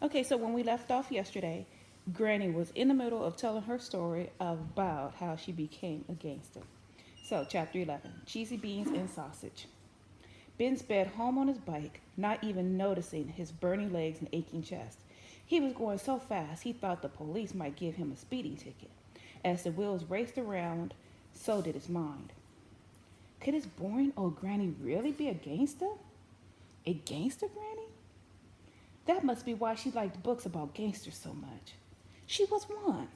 Okay, so when we left off yesterday, Granny was in the middle of telling her story about how she became a gangster. So, chapter 11, Cheesy Beans and Sausage. Ben sped home on his bike, not even noticing his burning legs and aching chest. He was going so fast he thought the police might give him a speeding ticket. As the wheels raced around, so did his mind. Could his boring old granny really be a gangster? A gangster granny? That must be why she liked books about gangsters so much. She was one.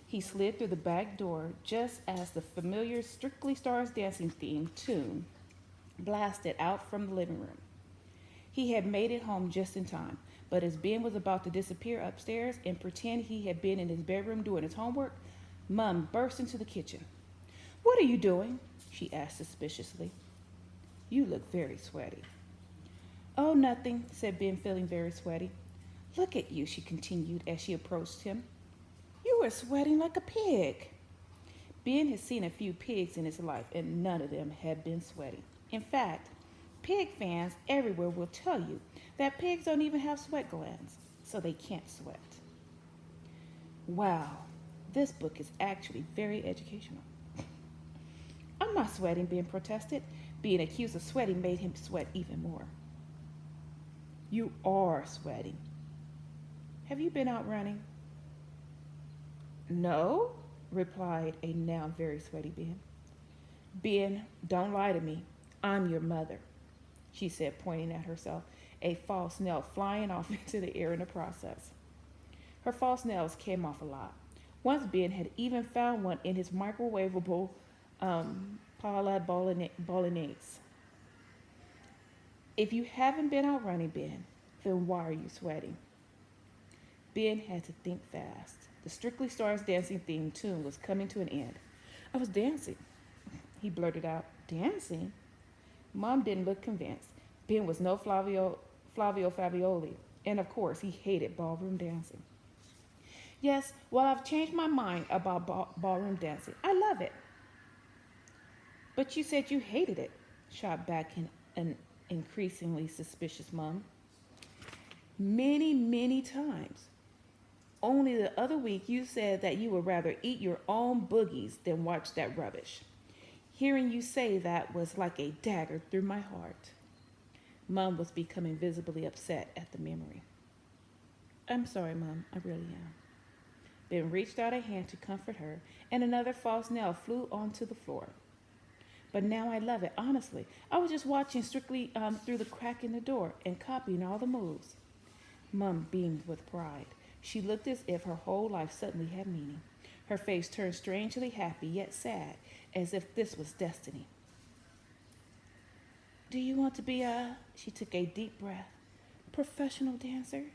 He slid through the back door just as the familiar Strictly Stars Dancing theme tune blasted out from the living room. He had made it home just in time, but as Ben was about to disappear upstairs and pretend he had been in his bedroom doing his homework, Mum burst into the kitchen. "What are you doing?" she asked suspiciously. "You look very sweaty." "Oh, nothing," said Ben, feeling very sweaty. "Look at you," she continued as she approached him. "You were sweating like a pig." Ben had seen a few pigs in his life, and none of them had been sweaty. In fact, pig fans everywhere will tell you that pigs don't even have sweat glands, so they can't sweat. Wow, this book is actually very educational. "I'm not sweating," Ben protested. Being accused of sweating made him sweat even more. "You are sweating. Have you been out running?" "No," replied a now very sweaty Ben. "Ben, don't lie to me. I'm your mother," she said, pointing at herself, a false nail flying off into the air in the process. Her false nails came off a lot. Once Ben had even found one in his microwavable Paulade Bolognese. "If you haven't been out running, Ben, then why are you sweating?" Ben had to think fast. The Strictly Stars Dancing theme tune was coming to an end. "I was dancing," he blurted out. "Dancing?" Mom didn't look convinced. Ben was no Flavio Fabioli, and of course he hated ballroom dancing. "Yes, well, I've changed my mind about ballroom dancing. I love it." "But you said you hated it," shot back an increasingly suspicious Mom. "Many, many times. Only the other week you said that you would rather eat your own boogies than watch that rubbish. Hearing you say that was like a dagger through my heart." Mom was becoming visibly upset at the memory. "I'm sorry, Mom, I really am." Ben reached out a hand to comfort her, and another false nail flew onto the floor. "But now I love it, honestly. I was just watching strictly through the crack in the door and copying all the moves." Mum beamed with pride. She looked as if her whole life suddenly had meaning. Her face turned strangely happy yet sad, as if this was destiny. "Do you want to be a," she took a deep breath, "professional dancer?"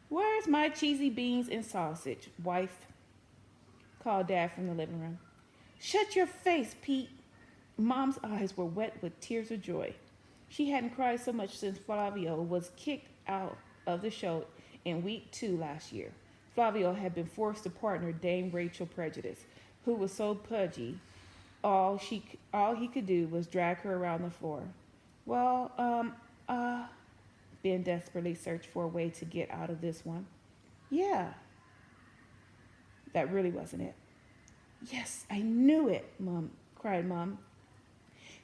"Where's my cheesy beans and sausage, wife?" called Dad from the living room. "Shut your face, Pete." Mom's eyes were wet with tears of joy. She hadn't cried so much since Flavio was kicked out of the show in week 2 last year. Flavio had been forced to partner Dame Rachel Prejudice, who was so pudgy, all he could do was drag her around the floor. Well, Ben desperately searched for a way to get out of this one. "Yeah." That really wasn't it. "Yes, I knew it," cried Mom.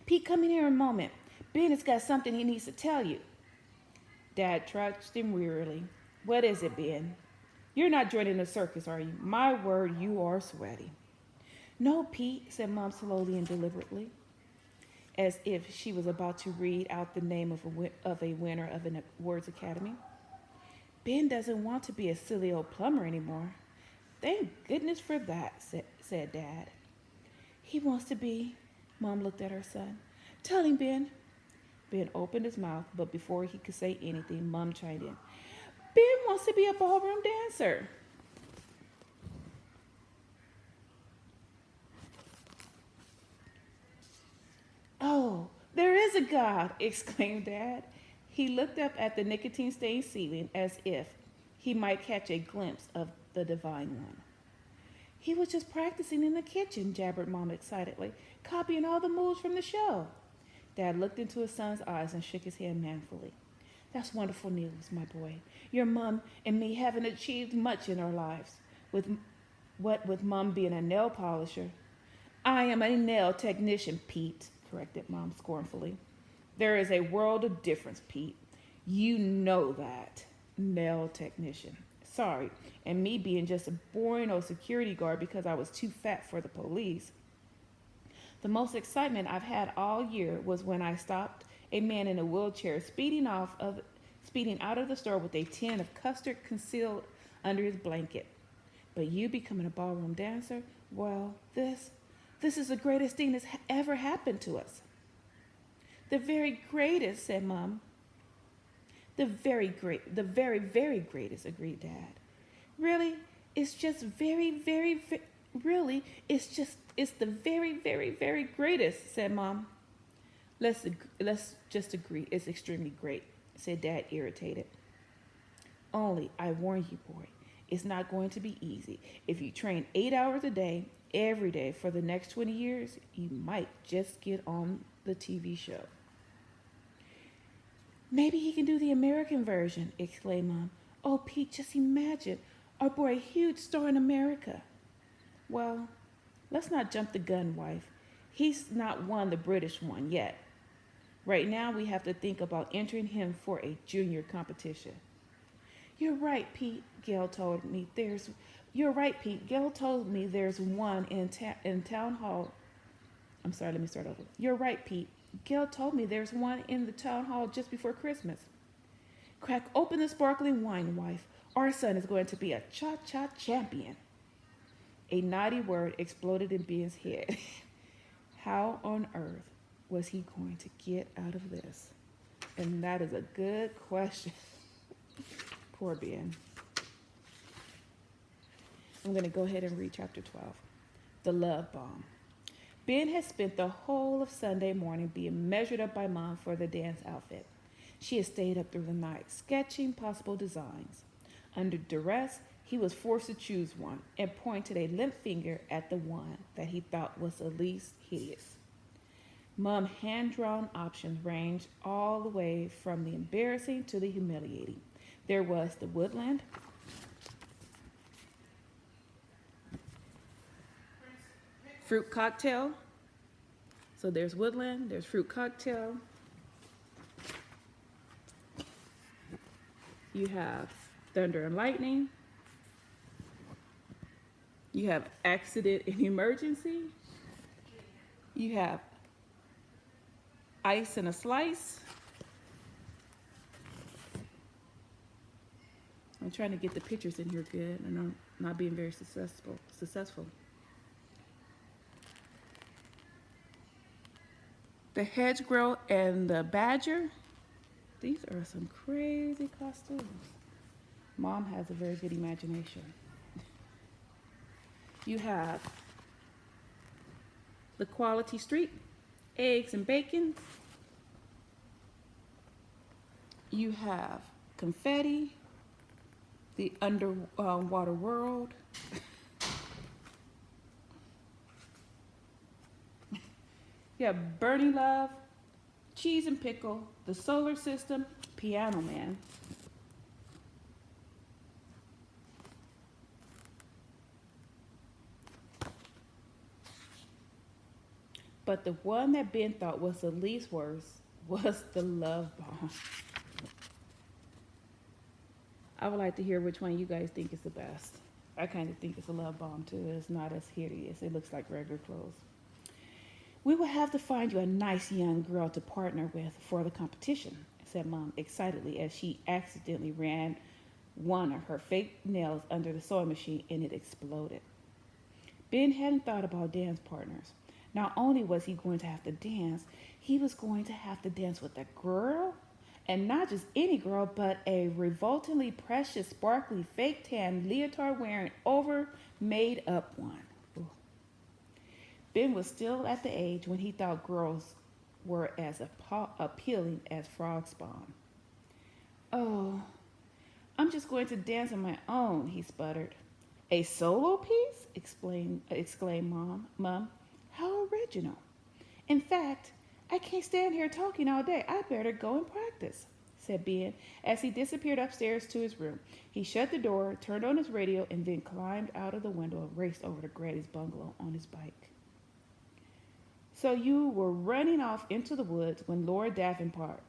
"Pete, come in here a moment. Ben has got something he needs to tell you." Dad trudged him wearily. "What is it, Ben? You're not joining the circus, are you? My word, you are sweaty." "No, Pete," said Mom slowly and deliberately, as if she was about to read out the name of a winner of an awards academy. "Ben doesn't want to be a silly old plumber anymore." "Thank goodness for that," said Dad. "He wants to be," Mom looked at her son. "Tell him, Ben." Ben opened his mouth, but before he could say anything, Mom chimed in. "Ben wants to be a ballroom dancer." "Oh, there is a God!" exclaimed Dad. He looked up at the nicotine stained ceiling as if he might catch a glimpse of the Divine One. "He was just practicing in the kitchen," jabbered Mom excitedly, "copying all the moves from the show." Dad looked into his son's eyes and shook his head manfully. That's wonderful news, my boy. Your mom and me haven't achieved much in our lives. With what with mom being a nail polisher. I am a nail technician, Pete, corrected mom scornfully. There is a world of difference, Pete. You know that. Nail technician. Sorry, and me being just a boring old security guard because I was too fat for the police. The most excitement I've had all year was when I stopped a man in a wheelchair speeding out of the store with a tin of custard concealed under his blanket. But you becoming a ballroom dancer, well, this is the greatest thing that's ever happened to us. The very greatest, said Mom. The very, very greatest, agreed Dad. Really, it's just really, it's the very, very, very greatest, said Mom. Let's just agree it's extremely great, said Dad, irritated. Only, I warn you, boy, it's not going to be easy. If you train 8 hours a day, every day for the next 20 years, you might just get on the TV show. Maybe he can do the American version, exclaimed Mom. Oh, Pete, just imagine our boy a huge star in America. Well, let's not jump the gun, wife. He's not won the British one yet. Right now, we have to think about entering him for a junior competition. You're right, Pete. Gail told me there's one in town hall. I'm sorry, let me start over. You're right, Pete. Gail told me there's one in the town hall just before Christmas. Crack open the sparkling wine, wife. Our son is going to be a cha-cha champion. A naughty word exploded in Ben's head. How on earth was he going to get out of this? And that is a good question. Poor Ben. I'm going to go ahead and read chapter 12. The Love Bomb. Ben had spent the whole of Sunday morning being measured up by Mom for the dance outfit. She had stayed up through the night, sketching possible designs. Under duress, he was forced to choose one and pointed a limp finger at the one that he thought was the least hideous. Mom's hand-drawn options ranged all the way from the embarrassing to the humiliating. There was the woodland, fruit cocktail. So there's woodland, there's fruit cocktail. You have thunder and lightning. You have accident and emergency. You have ice and a slice. I'm trying to get the pictures in here good, and I'm not being very successful. The hedgerow and the badger. These are some crazy costumes. Mom has a very good imagination. You have the Quality Street, eggs and bacon. You have confetti, the underwater world. You have Bernie Love, Cheese and Pickle, the Solar System, Piano Man. But the one that Ben thought was the least worst was the Love Bomb. I would like to hear which one you guys think is the best. I kind of think it's a Love Bomb too. It's not as hideous. It looks like regular clothes. We will have to find you a nice young girl to partner with for the competition, said Mom excitedly as she accidentally ran one of her fake nails under the sewing machine and it exploded. Ben hadn't thought about dance partners. Not only was he going to have to dance, he was going to have to dance with a girl. And not just any girl, but a revoltingly precious, sparkly, fake tan leotard wearing over made up one. Ooh. Ben was still at the age when he thought girls were as appealing as frog spawn. Oh, I'm just going to dance on my own, he sputtered. A solo piece? Exclaimed Mom. How original. In fact, I can't stand here talking all day. I better go and practice. said Ben as he disappeared upstairs to his room. He shut the door, turned on his radio, and then climbed out of the window and raced over to Granny's bungalow on his bike. So you were running off into the woods when Lord Davenport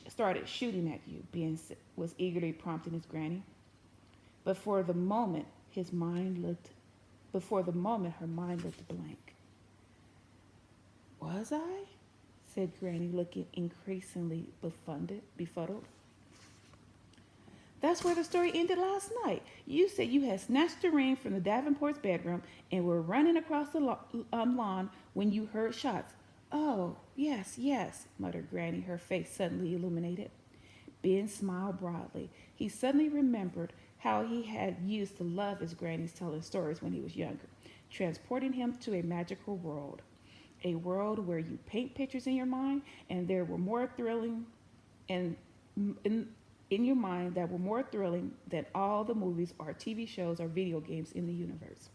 started shooting at you, Ben was eagerly prompting his granny. But for the moment, his mind looked, before the moment, her mind looked blank. Was I? Said Granny, looking increasingly befuddled. That's where the story ended last night. You said you had snatched the ring from the Davenport's bedroom and were running across the lawn when you heard shots. Oh, yes, yes, muttered Granny, her face suddenly illuminated. Ben smiled broadly. He suddenly remembered how he had used to love his granny's telling stories when he was younger, transporting him to a magical world. A world where you paint pictures in your mind and there were more thrilling and in your mind that were more thrilling than all the movies or TV shows or video games in the universe.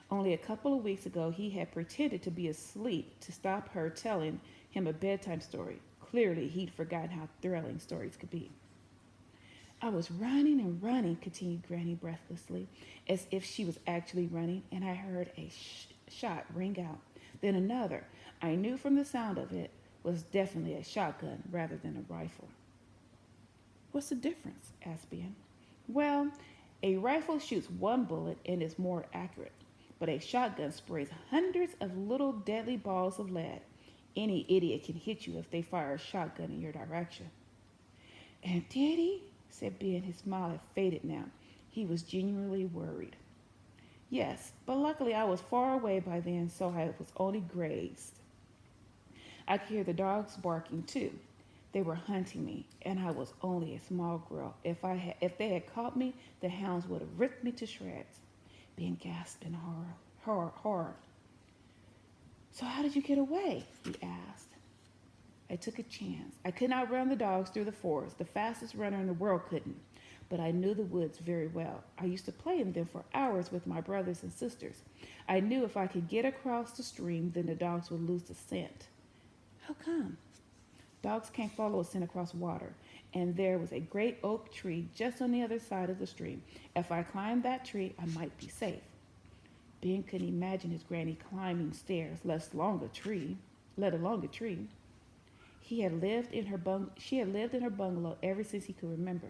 Only a couple of weeks ago, he had pretended to be asleep to stop her telling him a bedtime story. Clearly, he'd forgotten how thrilling stories could be. I was running and running, continued Granny breathlessly, as if she was actually running, and I heard a shot ring out. Then another. I knew from the sound of it was definitely a shotgun rather than a rifle. What's the difference? Asked Ben. Well, a rifle shoots one bullet and is more accurate, but a shotgun sprays hundreds of little deadly balls of lead. Any idiot can hit you if they fire a shotgun in your direction. And did he? Said Ben. His smile had faded now. He was genuinely worried. Yes, but luckily I was far away by then, so I was only grazed. I could hear the dogs barking too. They were hunting me, and I was only a small girl. If they had caught me, the hounds would have ripped me to shreds. Ben gasped in horror. So how did you get away? He asked. I took a chance. I could not run the dogs through the forest. The fastest runner in the world couldn't. But I knew the woods very well. I used to play in them for hours with my brothers and sisters. I knew if I could get across the stream, then the dogs would lose the scent. How come? Dogs can't follow a scent across water, and there was a great oak tree just on the other side of the stream. If I climbed that tree, I might be safe. Ben couldn't imagine his granny climbing stairs, let alone a tree. She had lived in her bungalow ever since he could remember.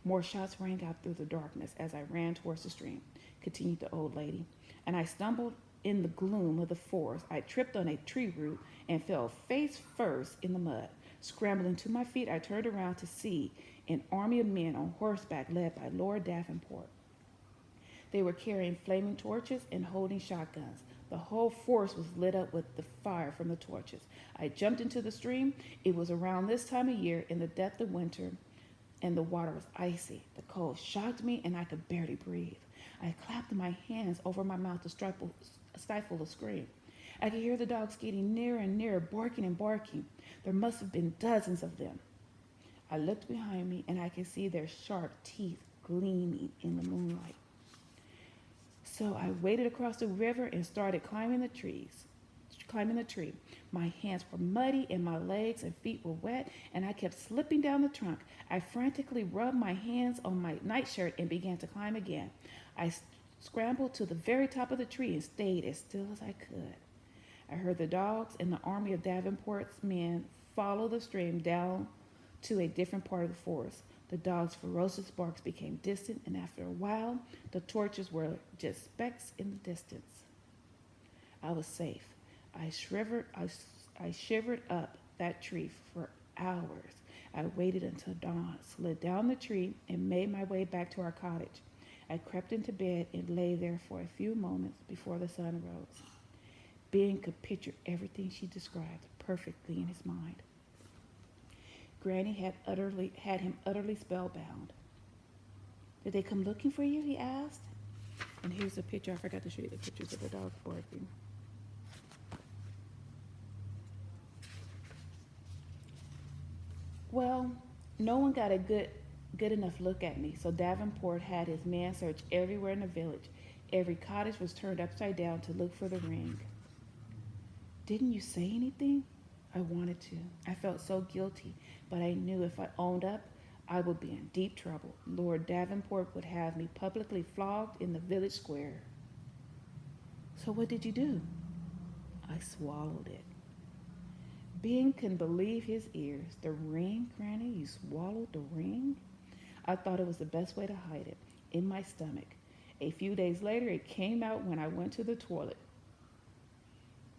More shots rang out through the darkness as I ran towards the stream, continued the old lady, and I stumbled in the gloom of the forest. I tripped on a tree root and fell face first in the mud. Scrambling to my feet, I turned around to see an army of men on horseback led by Lord Davenport. They were carrying flaming torches and holding shotguns. The whole forest was lit up with the fire from the torches. I jumped into the stream. It was around this time of year in the depth of winter, and the water was icy. The cold shocked me, and I could barely breathe. I clapped my hands over my mouth to stifle a scream. I could hear the dogs getting nearer and nearer, barking and barking. There must have been dozens of them. I looked behind me, and I could see their sharp teeth gleaming in the moonlight. So I waded across the river and started climbing the tree. My hands were muddy and my legs and feet were wet, and I kept slipping down the trunk. I frantically rubbed my hands on my nightshirt and began to climb again. I scrambled to the very top of the tree and stayed as still as I could. I heard the dogs and the army of Davenport's men follow the stream down to a different part of the forest. The dogs' ferocious barks became distant, and after a while, the torches were just specks in the distance. I was safe. I shivered up that tree for hours. I waited until dawn, slid down the tree, and made my way back to our cottage. I crept into bed and lay there for a few moments before the sun rose. Ben could picture everything she described perfectly in his mind. Granny had him utterly spellbound. Did they come looking for you? He asked. And here's a picture. I forgot to show you the pictures of the dogs barking. Well, no one got a good enough look at me, so Davenport had his men search everywhere in the village. Every cottage was turned upside down to look for the ring. Didn't you say anything? I wanted to. I felt so guilty, but I knew if I owned up, I would be in deep trouble. Lord Davenport would have me publicly flogged in the village square. So what did you do? I swallowed it. Ben couldn't believe his ears. The ring, Granny? You swallowed the ring? I thought it was the best way to hide it, in my stomach. A few days later, it came out when I went to the toilet.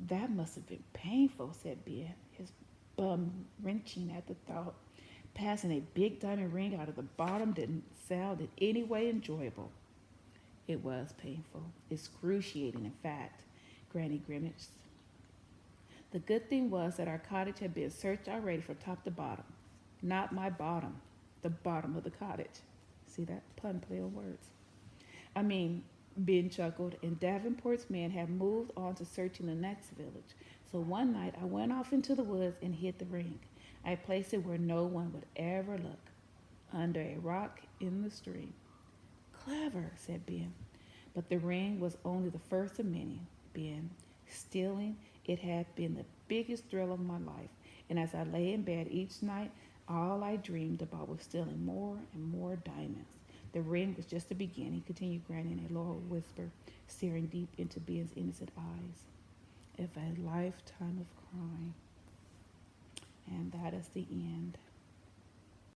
That must have been painful, said Ben, his bum wrenching at the thought. Passing a big diamond ring out of the bottom didn't sound in any way enjoyable. It was painful, excruciating, in fact, Granny grimaced. The good thing was that our cottage had been searched already from top to bottom. Not my bottom, the bottom of the cottage. See that pun play on words. I mean, Ben chuckled, and Davenport's men had moved on to searching the next village. So one night I went off into the woods and hid the ring. I placed it where no one would ever look, under a rock in the stream. Clever, said Ben. But the ring was only the first of many, Ben. Stealing it had been the biggest thrill of my life, and as I lay in bed each night, all I dreamed about was stealing more and more diamonds. The ring was just the beginning, continued Granny in a low whisper, staring deep into Ben's innocent eyes. If a lifetime of crime. And that is the end.